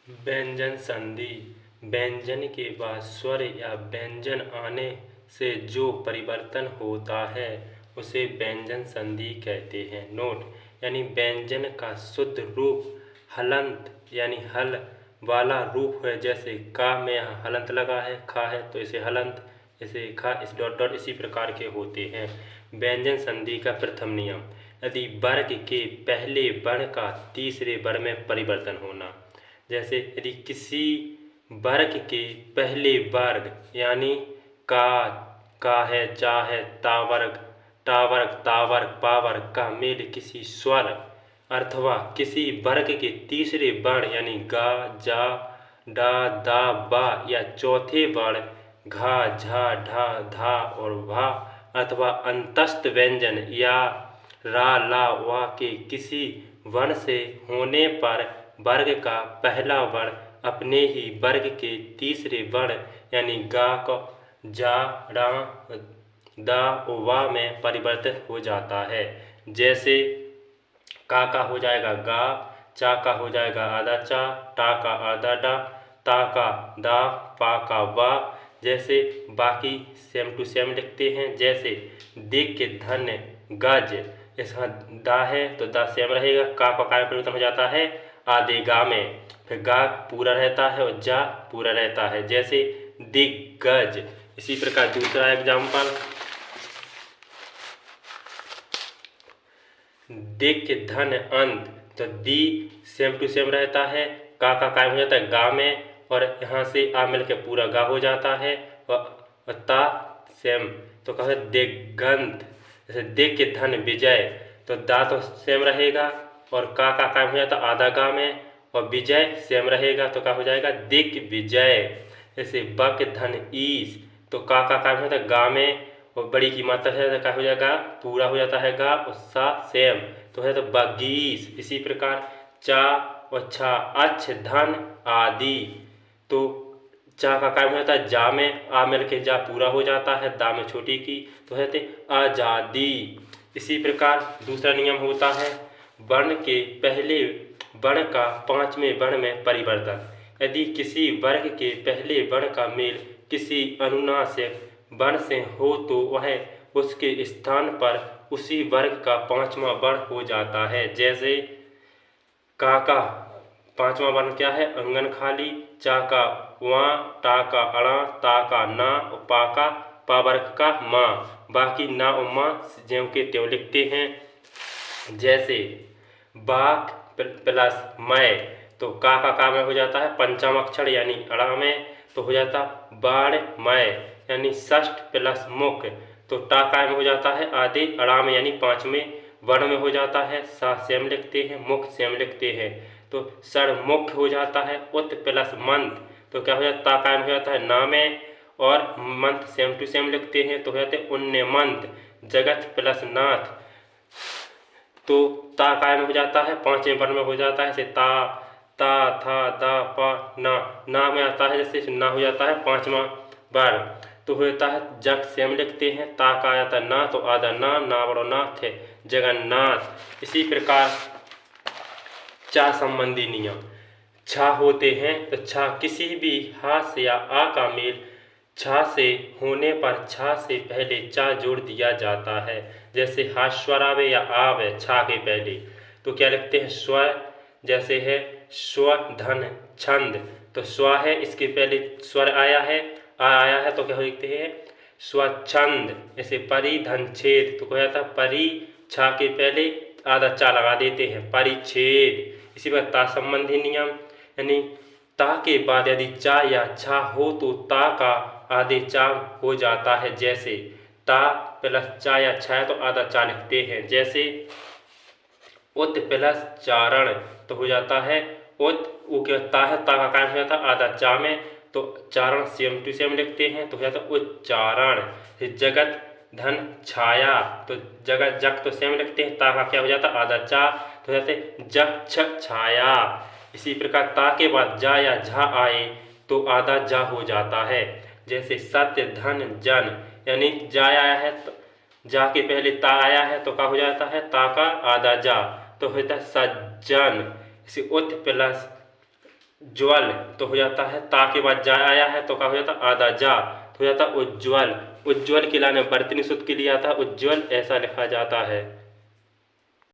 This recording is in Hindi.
व्यंजन संधि व्यंजन के बाद स्वर या व्यंजन आने से जो परिवर्तन होता है उसे व्यंजन संधि कहते हैं। नोट यानी व्यंजन का शुद्ध रूप हलंत यानी हल वाला रूप है। जैसे का में यहाँ हलंत लगा है, खा है तो इसे हलंत, इसे खा, इस डॉट डॉट इसी प्रकार के होते हैं। व्यंजन संधि का प्रथम नियम, यदि वर्ग के पहले वर्ण का तीसरे वर्ण में परिवर्तन होना। जैसे यदि किसी वर्ग के पहले वर्ग यानी का है, चा है, ता वर्ग, पा वर्ग का मेल किसी स्वर अथवा किसी वर्ग के तीसरे वर्ण यानी गा, जा, डा, दा, बा या चौथे वर्ण घा, झा, ढा, धा और भा अथवा अंतस्थ व्यंजन या रा, ला, वा के किसी वर्ण से होने पर वर्ग का पहला वर्ण अपने ही वर्ग के तीसरे वर्ण यानी गा, जा, रा, दा, वा में परिवर्तित हो जाता है। जैसे का हो जाएगा गा, चा का हो जाएगा आधा चा, टा का आधा डा, ता का दा, पा का वा। जैसे बाकी सेम टू सेम लिखते हैं। जैसे दिक के धन गज, इसका दा है तो दा सेम रहेगा, का में परिवर्तन हो जाता है आधे गा में, फिर गा पूरा रहता है और जा पूरा रहता है। जैसे दिग्गज। इसी प्रकार दूसरा एग्जाम्पल, दिक के धन अंत, तो दी सेम टू सेम रहता है, का कायम हो जाता है गा में और यहाँ से आ मिल के पूरा गा हो जाता है और ता सेम तो कहे दिगंत। जैसे दिक के धन विजय, तो दा तो सेम रहेगा और का कायम हो जाता आधा गा में और विजय सेम रहेगा तो क्या हो जाएगा दिक विजय। जैसे ब के धन ईस, तो का कायम हो जाता है गा में और बड़ी की मात्रा है क्या हो जाएगा पूरा हो जाता है गा और सा सेम तो है तो बगीस। इसी प्रकार चा और छा, अच्छ, धन आदि, तो चा का कायम हो जाता है जा में, आ मिल के जा पूरा हो जाता है, दा में छोटी की तो है आजादी। इसी प्रकार दूसरा नियम होता है वर्ण के पहले वर्ण का पांचवें वर्ण में परिवर्तन। यदि किसी वर्ग के पहले वर्ण का मेल किसी अनुनासिक वर्ण से हो तो वह उसके स्थान पर उसी वर्ग का पांचवा वर्ण हो जाता है। जैसे का पांचवा वर्ण क्या है अंगन खाली, चा का वा, टा का अड़ा, ता का ना और पा वर्ग का माँ। बाकी ना और माँ ज्यों के त्यों लिखते हैं। जैसे बाक प्लस मैं, तो का में हो जाता है पंचम अक्षर यानी अड़ा में तो हो जाता बाढ़ मैं यानी षष्ठ प्लस मुख, तो टा का में हो जाता है आधे अड़ा में यानी पांचवें वर्ण में हो जाता है। सा सेम लिखते हैं, मुख सेम लिखते हैं तो सर मुख हो जाता है। उत प्लस मंत, तो क्या हो जाता ता कायम हो जाता है ना में और मंत सेम टू सेम लिखते हैं तो हो जाते उन्य मंत। जगत प्लस नाथ, तो ता कायम हो जाता है पांचवें वर्ण में हो जाता है। जैसे ता, था, दा, पा, ना में आता है जैसे ना हो जाता है पांचवा वर्ण तो हो जाता है जग सेम लिखते हैं। ता का आ जाता है ना तो आधा ना बड़ो नाथ है जगन्नाथ। इसी प्रकार चा संबंधी नियम, छा होते हैं तो छा किसी भी हास या आ का मेल छा से होने पर छा से पहले चा जोड़ दिया जाता है। जैसे हा स्वर आवे या आवे छा के पहले तो क्या लिखते हैं स्वर। जैसे है स्व धन छंद, तो स्व है इसके पहले स्वर आया है, आ आया है तो क्या लिखते हैं स्वच्छंद। जैसे परि धन छेद, तो क्या जाता परि छा के पहले आधा चा लगा देते हैं परिच्छेद। इसी प्रकार ता संबंधी नियम, यानी ता के बाद यदि चा या छा हो तो ता का आधे चा हो जाता है। जैसे ता प्लस चा या छा है तो आधा चा लिखते हैं। जैसे उत प्लस चारण, तो हो जाता है उत, वो क्या ता है ता का कायम हो जाता है आधा चा में तो चारण सेम टू सेम लिखते हैं तो हो जाता है उच्चारण। जगत धन छाया, तो जगत जग तो सेम लिखते हैं, ता का क्या हो जाता है आधा चा तो हो जाते जग छाया। इसी प्रकार ता के बाद जा या झा आए तो आधा जा हो जाता है। जैसे सत्य धन जन, यानी जा आया है तो जा के पहले ता आया है तो क्या हो जाता है ता का आधा जा तो होता है सज्जन। इसे उत प्लस ज्वल तो हो जाता है ता के बाद जा आया है तो क्या हो जाता है आधा जा तो हो जाता है उज्ज्वल। उज्ज्वल की लाने वर्तनी सूत्र के लिए आता है उज्ज्वल, ऐसा लिखा जाता है।